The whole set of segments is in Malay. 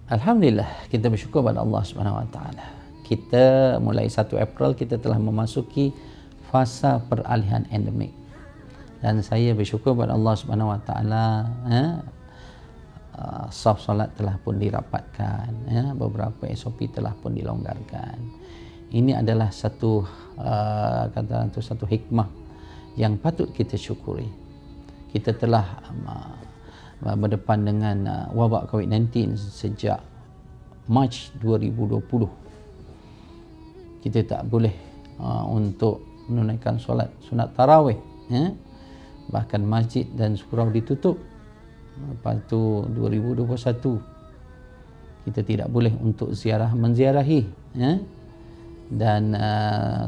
Alhamdulillah, kita bersyukur pada Allah Subhanahu Wa Taala. Kita mulai 1 April kita telah memasuki fasa peralihan endemik. Dan saya bersyukur pada Allah Subhanahu Wa Taala, saf solat telah pun dirapatkan, beberapa SOP telah pun dilonggarkan. Ini adalah satu satu hikmah yang patut kita syukuri. Kita telah berdepan dengan wabak COVID-19 sejak Mac 2020. Kita tak boleh untuk menunaikan solat sunat tarawih, bahkan masjid dan surau ditutup. Lepas tu 2021 kita tidak boleh untuk menziarahi, dan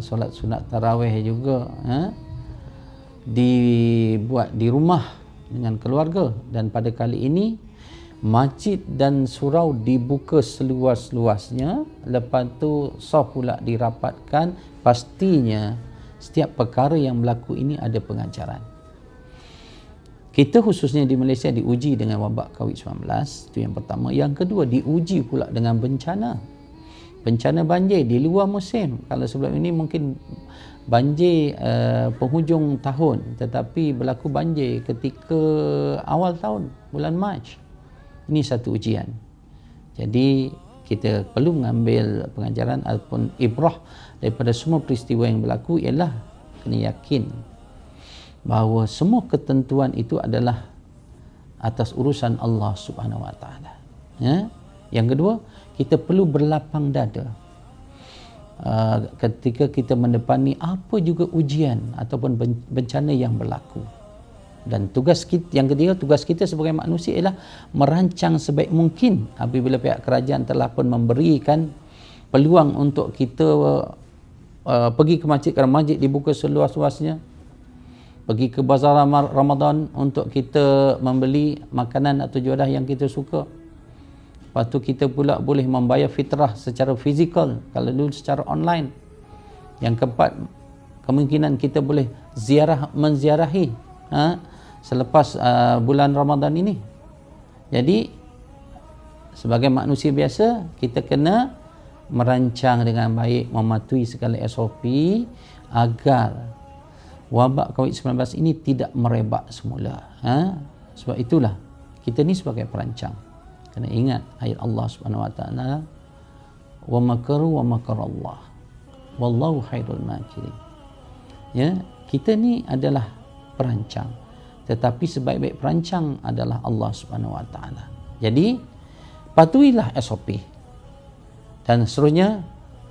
solat sunat tarawih juga dibuat di rumah dengan keluarga. Dan pada kali ini masjid dan surau dibuka seluas-luasnya. Lepas tu saf pula dirapatkan. Pastinya setiap perkara yang berlaku ini ada pengajaran. Kita khususnya di Malaysia diuji dengan wabak COVID-19, itu yang pertama. Yang kedua, diuji pula dengan bencana banjir di luar musim. Kalau sebelum ini mungkin banjir penghujung tahun, tetapi berlaku banjir ketika awal tahun, bulan Mac. Ini satu ujian. Jadi kita perlu mengambil pengajaran ataupun ibrah daripada semua peristiwa yang berlaku, ialah kena yakin bahawa semua ketentuan itu adalah atas urusan Allah Subhanahu Wa Taala. Yang kedua, kita perlu berlapang dada ketika kita mendepani apa juga ujian ataupun bencana yang berlaku. Dan tugas kita, yang ketiga, tugas kita sebagai manusia ialah merancang sebaik mungkin apabila pihak kerajaan telah pun memberikan peluang untuk kita pergi ke masjid, kerana masjid dibuka seluas-luasnya, pergi ke bazar Ramadan untuk kita membeli makanan atau juadah yang kita suka. Lepas tu kita pula boleh membayar fitrah secara fizikal, kalau dulu secara online. Yang keempat, kemungkinan kita boleh menziarahi selepas bulan Ramadan ini. Jadi sebagai manusia biasa, kita kena merancang dengan baik, mematuhi segala SOP agar wabak COVID-19 ini tidak merebak semula. Sebab itulah kita ni sebagai perancang kena ingat ayat Allah Subhanahu Wa Taala, wa makaru wa makarallah wallahu khairul makirin. Kita ni adalah perancang, tetapi sebaik-baik perancang adalah Allah Subhanahu Wa Taala. Jadi patuhilah SOP dan seterusnya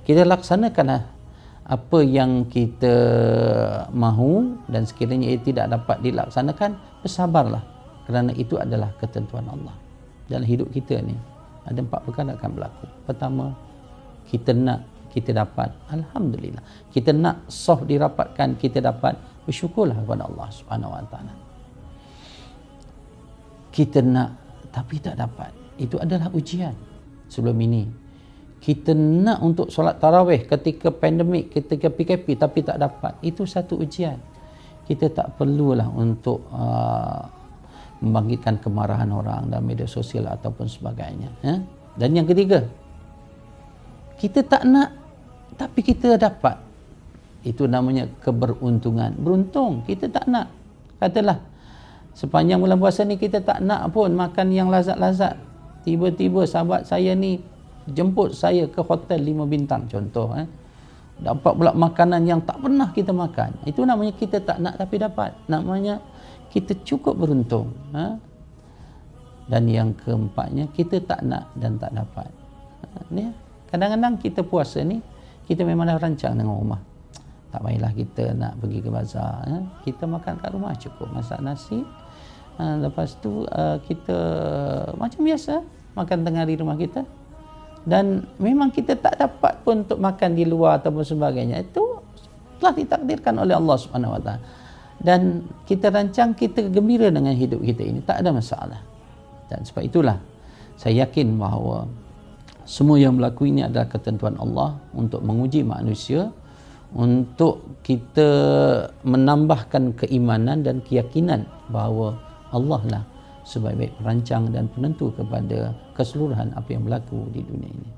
kita laksanakanlah apa yang kita mahu, dan sekiranya ia tidak dapat dilaksanakan, bersabarlah, kerana itu adalah ketentuan Allah. Dalam hidup kita ni ada 4 perkara akan berlaku. Pertama, kita nak, kita dapat, alhamdulillah. Kita nak saf dirapatkan, kita dapat, bersyukurlah kepada Allah Subhanahu Wa Taala. Kita nak tapi tak dapat, itu adalah ujian. Sebelum ini kita nak untuk solat tarawih ketika pandemik, ketika PKP, tapi tak dapat, itu satu ujian. Kita tak perlulah untuk membangkitkan kemarahan orang dalam media sosial ataupun sebagainya. Dan yang ketiga, kita tak nak tapi kita dapat, itu namanya keberuntungan. Beruntung, kita tak nak. Katalah sepanjang bulan puasa ni kita tak nak pun makan yang lazat-lazat, tiba-tiba sahabat saya ni jemput saya ke hotel 5 bintang contoh, dapat pula makanan yang tak pernah kita makan. Itu namanya kita tak nak tapi dapat, namanya kita cukup beruntung. Dan yang keempatnya, kita tak nak dan tak dapat. Kadang-kadang kita puasa ni, kita memang dah rancang dengan rumah, tak payahlah kita nak pergi ke bazar, kita makan kat rumah cukup, masak nasi, lepas tu kita macam biasa makan tengah di rumah kita. Dan memang kita tak dapat pun untuk makan di luar ataupun sebagainya, itu telah ditakdirkan oleh Allah Subhanahu Wa Taala. Dan kita rancang, kita gembira dengan hidup kita ini, tak ada masalah. Dan sebab itulah saya yakin bahawa semua yang berlaku ini adalah ketentuan Allah untuk menguji manusia, untuk kita menambahkan keimanan dan keyakinan bahawa Allah lah sebaik-baik perancang dan penentu kepada keseluruhan apa yang berlaku di dunia ini.